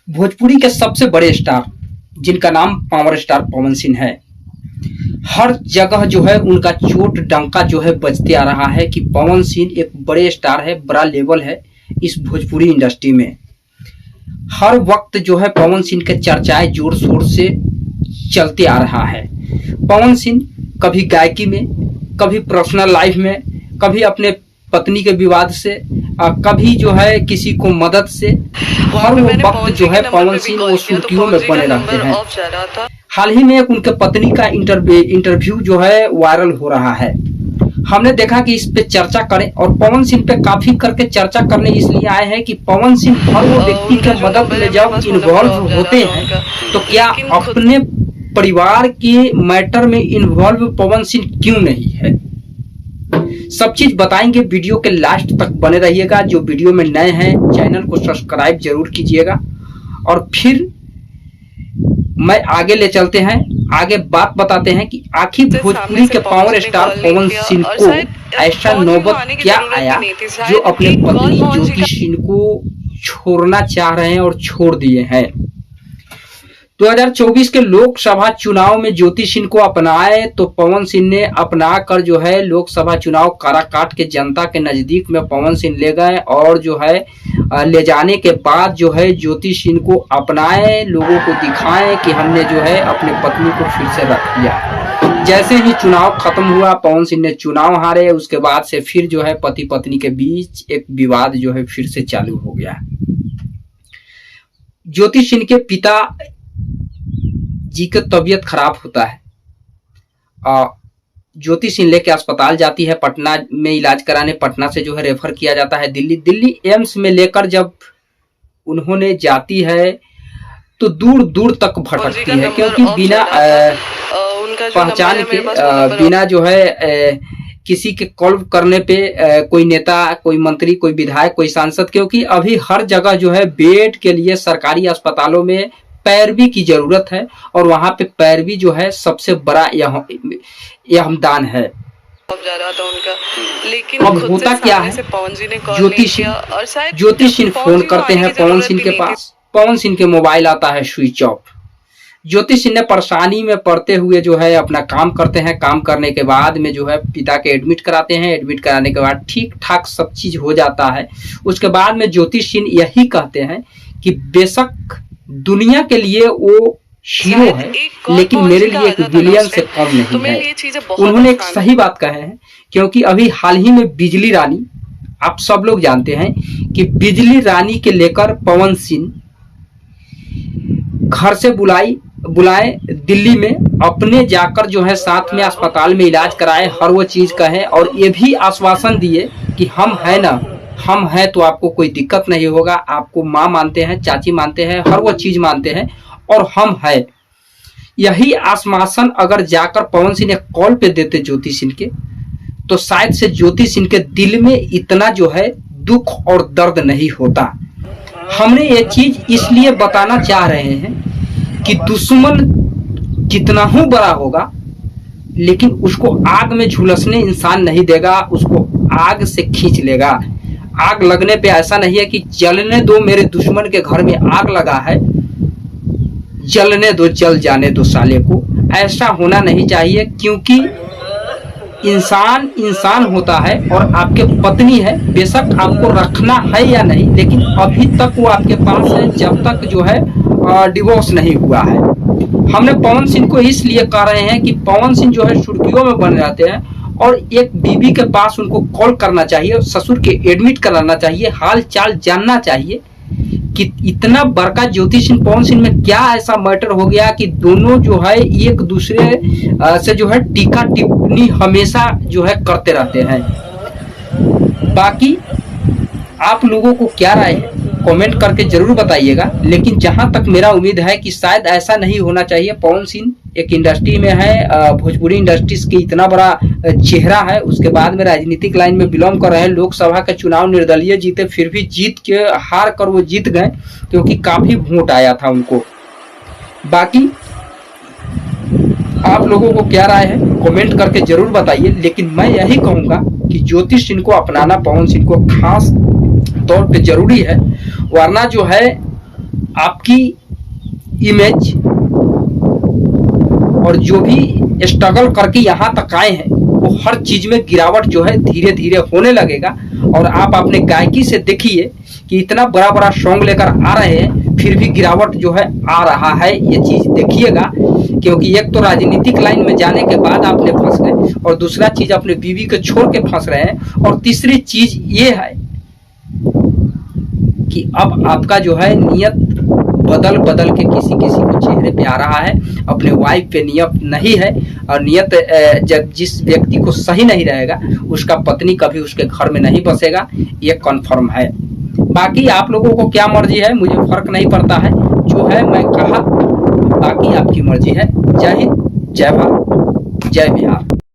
भोजपुरी के सबसे बड़े स्टार जिनका नाम पावर स्टार पवन सिंह है, हर जगह जो है उनका चोट डंका जो है बजते आ रहा है कि पवन सिंह एक बड़े स्टार है, बड़ा लेवल है इस भोजपुरी इंडस्ट्री में। हर वक्त जो है पवन सिंह के चर्चाएं जोर शोर से चलते आ रहा है। पवन सिंह कभी गायकी में, कभी पर्सनल लाइफ में, कभी अपने पत्नी के विवाद से, कभी जो है किसी को मदद से, हर वो वक्त जो है पवन सिंह वो सुर्खियों में बने रहते हैं। हाल ही में एक उनके पत्नी का इंटरव्यू जो है वायरल हो रहा है। हमने देखा कि इस पे चर्चा करें और पवन सिंह पे काफी करके चर्चा करने इसलिए आए हैं कि पवन सिंह हर वो व्यक्ति के मदद में जब इन्वॉल्व होते हैं तो क्या अपने परिवार के मैटर में इन्वॉल्व पवन सिंह क्यों नहीं है। सब चीज बताएंगे, वीडियो के लास्ट तक बने रहिएगा। जो वीडियो में नए हैं चैनल को सब्सक्राइब जरूर कीजिएगा। और फिर मैं आगे ले चलते हैं, आगे बात बताते हैं कि आखिर भोजपुरी के पावर स्टार पवन सिंह को ऐसा नौबत क्या आया जो अपने पत्नी ज्योति सिंह को छोड़ना चाह रहे हैं और छोड़ दिए हैं। 2024 के लोकसभा चुनाव में ज्योति सिंह को अपनाए तो पवन सिंह ने अपना कर जो है लोकसभा चुनाव काराकाट के जनता के नजदीक में पवन सिंह ले गए और जो है ले जाने के बाद जो है ज्योति सिंह को अपनाए, लोगों को दिखाएं कि हमने जो है अपने पत्नी को फिर से रख लिया। जैसे ही चुनाव खत्म हुआ, पवन सिंह ने चुनाव हारे, उसके बाद से फिर जो है पति पत्नी के बीच एक विवाद जो है फिर से चालू हो गया। ज्योति सिंह के पिता जी की तबीयत खराब होता है, ज्योति सिंह लेके अस्पताल जाती है, पटना में इलाज कराने। पटना से जो है रेफर किया जाता है दिल्ली एम्स में लेकर जब उन्होंने जाती है तो दूर दूर तक भटकती है, क्योंकि बिना पहचान के, बिना जो है किसी के कॉल करने पे कोई नेता, कोई मंत्री, कोई विधायक, कोई सांसद, क्योंकि अभी हर जगह जो है बेड के लिए सरकारी अस्पतालों में पैरवी की जरूरत है और वहां पे पैरवी जो है सबसे बड़ा यहमदान है। लेकिन अब होता क्या है, ज्योति सिंह फोन करते हैं पवन सिंह के पास, पवन सिंह के मोबाइल आता है स्विच ऑफ। ज्योति सिंह ने परेशानी में पड़ते हुए जो है अपना काम करते हैं। काम करने के बाद में जो है पिता के एडमिट कराते हैं। एडमिट कराने के बाद ठीक ठाक सब चीज हो जाता है। उसके बाद में ज्योति सिंह यही कहते हैं कि बेशक दुनिया के लिए वो हीरो है लेकिन मेरे लिए एक विलियन से कम नहीं है। उन्होंने एक सही बात कहे हैं, क्योंकि अभी हाल ही में बिजली रानी, आप सब लोग जानते हैं कि बिजली रानी के लेकर पवन सिंह घर से बुलाए दिल्ली में, अपने जाकर जो है साथ में अस्पताल में इलाज कराए, हर वो चीज कहे और ये भी आश्वासन दिए कि हम है ना, हम हैं तो आपको कोई दिक्कत नहीं होगा, आपको माँ मानते हैं, चाची मानते हैं, हर वो चीज मानते हैं और हम हैं। यही आश्वासन अगर जाकर पवन सिंह ने कॉल पे देते ज्योति सिंह के, तो शायद से ज्योति सिंह के दिल में इतना जो है दुख और दर्द नहीं होता। हमने ये चीज इसलिए बताना चाह रहे हैं कि दुश्मन कितना ही बड़ा होगा लेकिन उसको आग में झुलसने इंसान नहीं देगा, उसको आग से खींच लेगा। आग लगने पे ऐसा नहीं है कि जलने दो, मेरे दुश्मन के घर में आग लगा है, जलने दो, जल जाने दो साले को। ऐसा होना नहीं चाहिए, क्योंकि इंसान होता है और आपके पत्नी है, बेशक आपको रखना है या नहीं, लेकिन अभी तक वो आपके पास है जब तक जो है डिवोर्स नहीं हुआ है। हमने पवन सिंह को इसलिए कह रहे हैं कि पवन सिंह जो है सुर्खियों में बन जाते हैं और एक बीबी के पास उनको कॉल करना चाहिए, ससुर के एडमिट कराना चाहिए, हाल चाल जानना चाहिए कि इतना बड़का ज्योति सिंह पवन सिंह में क्या ऐसा मैटर हो गया कि दोनों जो है एक दूसरे से जो है टीका टिप्पणी हमेशा जो है करते रहते हैं। बाकी आप लोगों को क्या राय है कमेंट करके जरूर बताइएगा, लेकिन जहां तक मेरा उम्मीद है कि शायद ऐसा नहीं होना चाहिए। पवन सिंह एक इंडस्ट्री में है, भोजपुरी इंडस्ट्रीज की इतना बड़ा चेहरा है, उसके बाद में राजनीतिक लाइन में बिलोंग कर रहे हैं। लोकसभा का चुनाव निर्दलीय जीते, फिर भी जीत के हार कर वो जीत गए क्योंकि काफी वोट आया था उनको। बाकी आप लोगों को क्या राय है कमेंट करके जरूर बताइए, लेकिन मैं यही कहूंगा कि ज्योति सिंह को अपनाना पवन सिंह को खास तौर पे जरूरी है, वरना जो है आपकी इमेज और जो भी स्ट्रगल करके यहाँ तक आए हैं वो हर चीज में गिरावट जो है धीरे धीरे होने लगेगा। और आप अपने गायकी से देखिए कि इतना बड़ा बड़ा सॉन्ग लेकर आ रहे हैं फिर भी गिरावट जो है आ रहा है, ये चीज देखिएगा। क्योंकि एक तो राजनीतिक लाइन में जाने के बाद आपने फंस गए, और दूसरा चीज अपने बीवी को छोड़ के फंस रहे हैं, और तीसरी चीज ये है कि अब आपका जो है नियत बदल बदल के किसी किसी को चेहरे पे आ रहा है, अपने वाइफ पे नियत नहीं है। और नियत जब जिस व्यक्ति को सही नहीं रहेगा उसका पत्नी कभी उसके घर में नहीं बसेगा, ये कन्फर्म है। बाकी आप लोगों को क्या मर्जी है मुझे फर्क नहीं पड़ता है, जो है मैं कहा, बाकी आपकी मर्जी है। जय हिंद, जय भारत, जय बिहार।